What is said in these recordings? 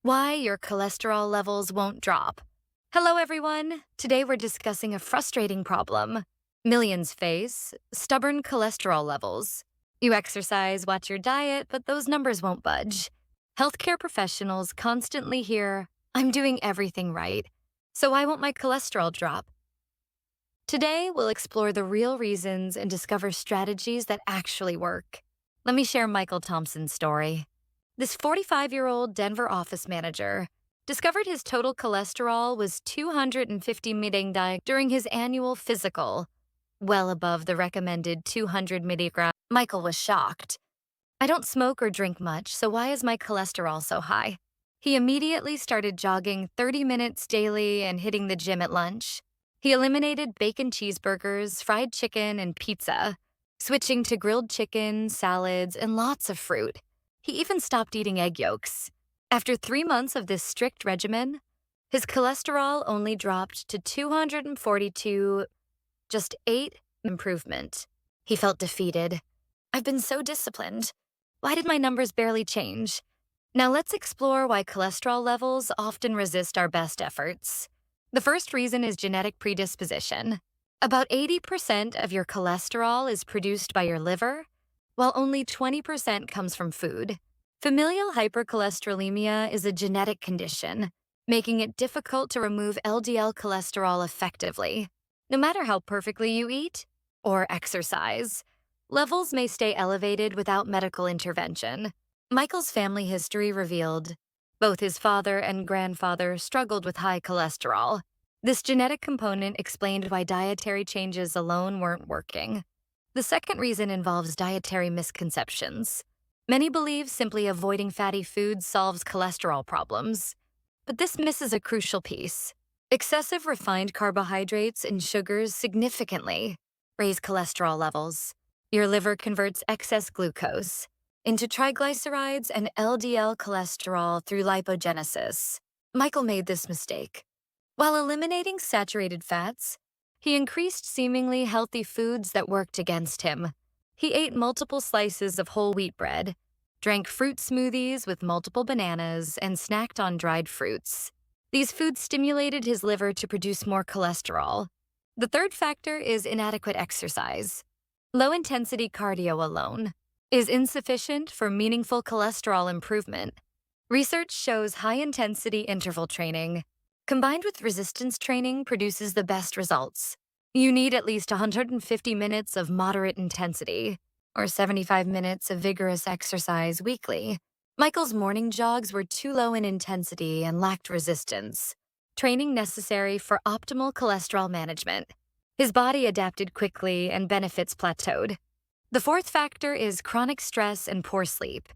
Why your cholesterol levels won't drop. Hello, everyone. Today we're discussing a frustrating problem millions face stubborn cholesterol levels. You exercise, watch your diet, but those numbers won't budge. Healthcare professionals constantly hear, I'm doing everything right, so why won't my cholesterol drop? Today, we'll explore the real reasons and discover strategies that actually work. Let me share Michael Thompson's story. This 45-year-old Denver office manager discovered his total cholesterol was 250 mg during his annual physical, well above the recommended 200 mg. Michael was shocked. I don't smoke or drink much, so why is my cholesterol so high? He immediately started jogging 30 minutes daily and hitting the gym at lunch. He eliminated bacon cheeseburgers, fried chicken, and pizza, switching to grilled chicken, salads, and lots of fruit. He even stopped eating egg yolks. After 3 months of this strict regimen, his cholesterol only dropped to 242, just 8 improvement. He felt defeated. I've been so disciplined. Why did my numbers barely change? Now let's explore why cholesterol levels often resist our best efforts. The first reason is genetic predisposition. About 80% of your cholesterol is produced by your liver, while only 20% comes from food. Familial hypercholesterolemia is a genetic condition, making it difficult to remove LDL cholesterol effectively. No matter how perfectly you eat or exercise, levels may stay elevated without medical intervention. Michael's family history revealed both his father and grandfather struggled with high cholesterol. This genetic component explained why dietary changes alone weren't working. The second reason involves dietary misconceptions. Many believe simply avoiding fatty foods solves cholesterol problems, but this misses a crucial piece. Excessive refined carbohydrates and sugars significantly raise cholesterol levels. Your liver converts excess glucose into triglycerides and LDL cholesterol through lipogenesis. Michael made this mistake. While eliminating saturated fats, he increased seemingly healthy foods that worked against him. He ate multiple slices of whole wheat bread, drank fruit smoothies with multiple bananas, and snacked on dried fruits. These foods stimulated his liver to produce more cholesterol. The third factor is inadequate exercise. Low-intensity cardio alone is insufficient for meaningful cholesterol improvement. Research shows high-intensity interval training, combined with resistance training, produces the best results. You need at least 150 minutes of moderate intensity, or 75 minutes of vigorous exercise weekly. Michael's morning jogs were too low in intensity and lacked resistance, training necessary for optimal cholesterol management. His body adapted quickly and benefits plateaued. The fourth factor is chronic stress and poor sleep.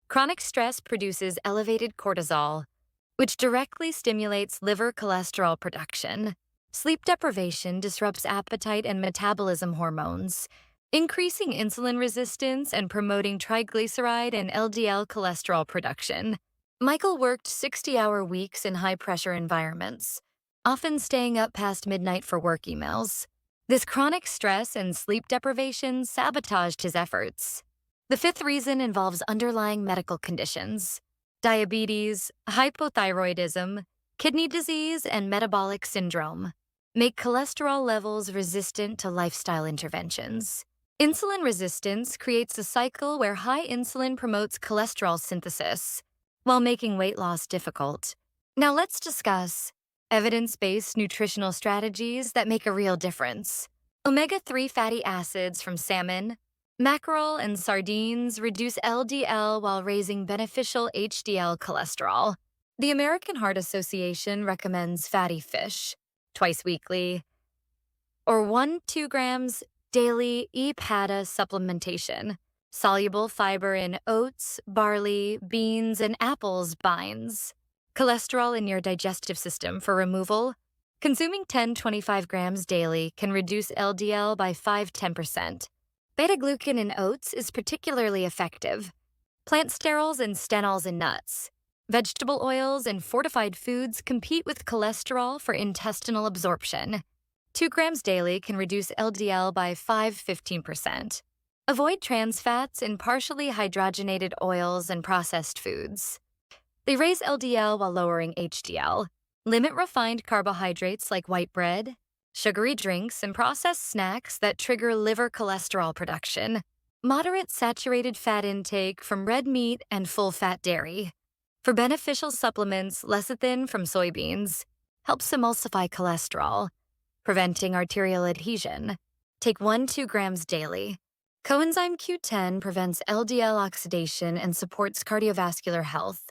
Chronic stress produces elevated cortisol, which directly stimulates liver cholesterol production. Sleep deprivation disrupts appetite and metabolism hormones, increasing insulin resistance and promoting triglyceride and LDL cholesterol production. Michael worked 60-hour weeks in high-pressure environments, often staying up past midnight for work emails. This chronic stress and sleep deprivation sabotaged his efforts. The fifth reason involves underlying medical conditions. Diabetes, hypothyroidism, kidney disease, and metabolic syndrome make cholesterol levels resistant to lifestyle interventions. Insulin resistance creates a cycle where high insulin promotes cholesterol synthesis, while making weight loss difficult. Now let's discuss evidence-based nutritional strategies that make a real difference. Omega-3 fatty acids from salmon, mackerel, and sardines reduce LDL while raising beneficial HDL cholesterol. The American Heart Association recommends fatty fish twice weekly, or 1-2 grams daily EPATA supplementation. Soluble fiber in oats, barley, beans, and apples binds cholesterol in your digestive system for removal. Consuming 10-25 grams daily can reduce LDL by 5-10%. Beta-glucan in oats is particularly effective. Plant sterols and stenols in nuts. Vegetable oils and fortified foods compete with cholesterol for intestinal absorption. 2 grams daily can reduce LDL by 5-15%. Avoid trans fats in partially hydrogenated oils and processed foods. They raise LDL while lowering HDL, limit refined carbohydrates like white bread, sugary drinks, and processed snacks that trigger liver cholesterol production, moderate saturated fat intake from red meat and full-fat dairy. For beneficial supplements, lecithin from soybeans helps emulsify cholesterol, preventing arterial adhesion. Take 1-2 grams daily. Coenzyme Q10 prevents LDL oxidation and supports cardiovascular health,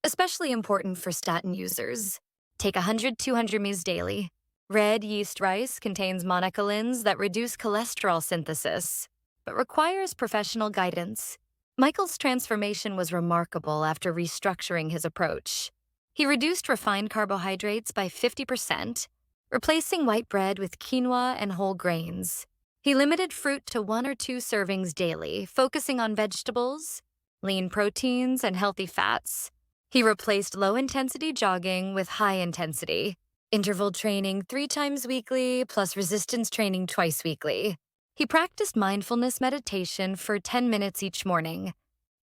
especially important for statin users. Take 100-200 mg daily. Red yeast rice contains monocolins that reduce cholesterol synthesis, but requires professional guidance. Michael's transformation was remarkable after restructuring his approach. He reduced refined carbohydrates by 50%, replacing white bread with quinoa and whole grains. He limited fruit to 1 or 2 servings daily, focusing on vegetables, lean proteins, and healthy fats. He replaced low-intensity jogging with high-intensity, interval training 3 times weekly plus resistance training twice weekly. He practiced mindfulness meditation for 10 minutes each morning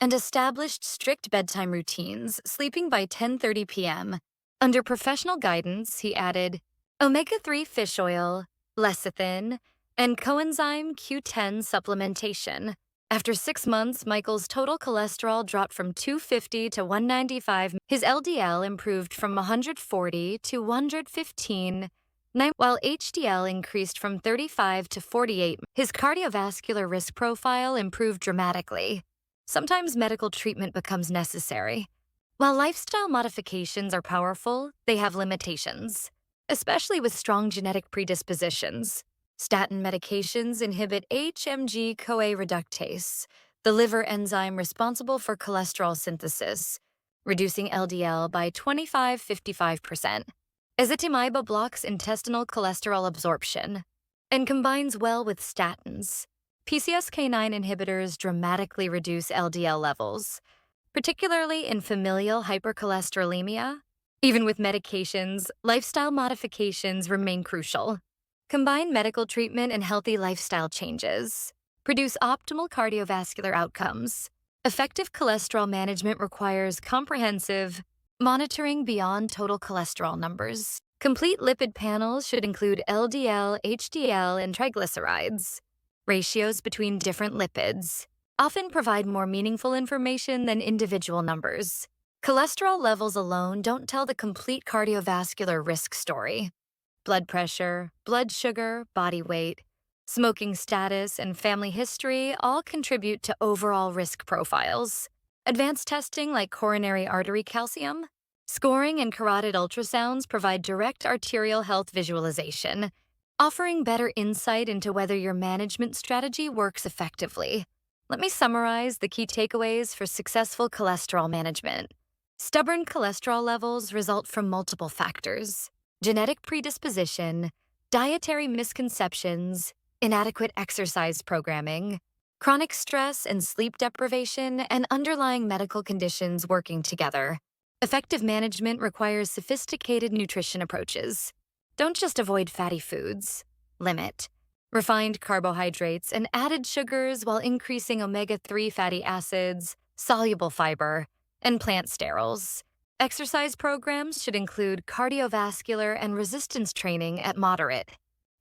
and established strict bedtime routines, sleeping by 10:30 p.m. Under professional guidance, he added omega-3 fish oil, lecithin, and coenzyme Q10 supplementation. After 6 months, Michael's total cholesterol dropped from 250 to 195. His LDL improved from 140 to 115, while HDL increased from 35 to 48. His cardiovascular risk profile improved dramatically. Sometimes medical treatment becomes necessary. While lifestyle modifications are powerful, they have limitations, especially with strong genetic predispositions. Statin medications inhibit HMG-CoA reductase, the liver enzyme responsible for cholesterol synthesis, reducing LDL by 25–55%. Ezetimibe blocks intestinal cholesterol absorption and combines well with statins. PCSK9 inhibitors dramatically reduce LDL levels, particularly in familial hypercholesterolemia. Even with medications, lifestyle modifications remain crucial. Combine medical treatment and healthy lifestyle changes. Produce optimal cardiovascular outcomes. Effective cholesterol management requires comprehensive monitoring beyond total cholesterol numbers. Complete lipid panels should include LDL, HDL, and triglycerides. Ratios between different lipids often provide more meaningful information than individual numbers. Cholesterol levels alone don't tell the complete cardiovascular risk story. Blood pressure, blood sugar, body weight, smoking status, and family history all contribute to overall risk profiles. Advanced testing like coronary artery calcium, scoring, and carotid ultrasounds provide direct arterial health visualization, offering better insight into whether your management strategy works effectively. Let me summarize the key takeaways for successful cholesterol management. Stubborn cholesterol levels result from multiple factors: genetic predisposition, dietary misconceptions, inadequate exercise programming, chronic stress and sleep deprivation, and underlying medical conditions working together. Effective management requires sophisticated nutrition approaches. Don't just avoid fatty foods. Limit refined carbohydrates and added sugars while increasing omega-3 fatty acids, soluble fiber, and plant sterols. Exercise programs should include cardiovascular and resistance training at moderate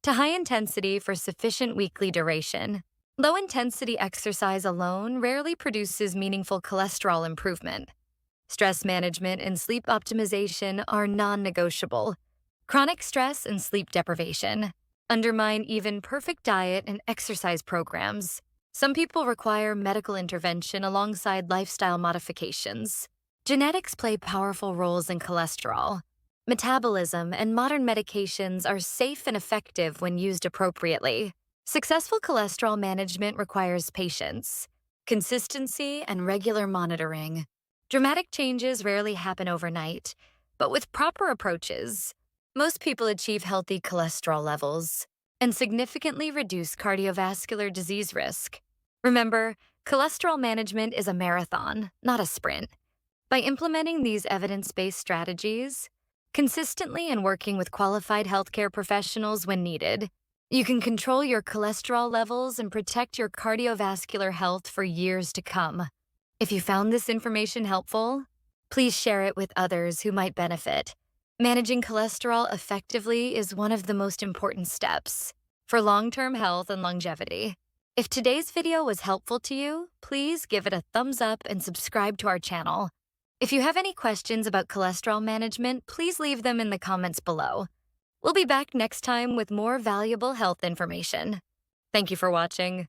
to high intensity for sufficient weekly duration. Low-intensity exercise alone rarely produces meaningful cholesterol improvement. Stress management and sleep optimization are non-negotiable. Chronic stress and sleep deprivation undermine even perfect diet and exercise programs. Some people require medical intervention alongside lifestyle modifications. Genetics play powerful roles in cholesterol. Metabolism and modern medications are safe and effective when used appropriately. Successful cholesterol management requires patience, consistency, and regular monitoring. Dramatic changes rarely happen overnight, but with proper approaches, most people achieve healthy cholesterol levels and significantly reduce cardiovascular disease risk. Remember, cholesterol management is a marathon, not a sprint. By implementing these evidence-based strategies, consistently and working with qualified healthcare professionals when needed, you can control your cholesterol levels and protect your cardiovascular health for years to come. If you found this information helpful, Please share it with others who might benefit. Managing cholesterol effectively is one of the most important steps for long-term health and longevity. If today's video was helpful to you, please give it a thumbs up and subscribe to our channel. If you have any questions about cholesterol management, please leave them in the comments below. We'll be back next time with more valuable health information. Thank you for watching.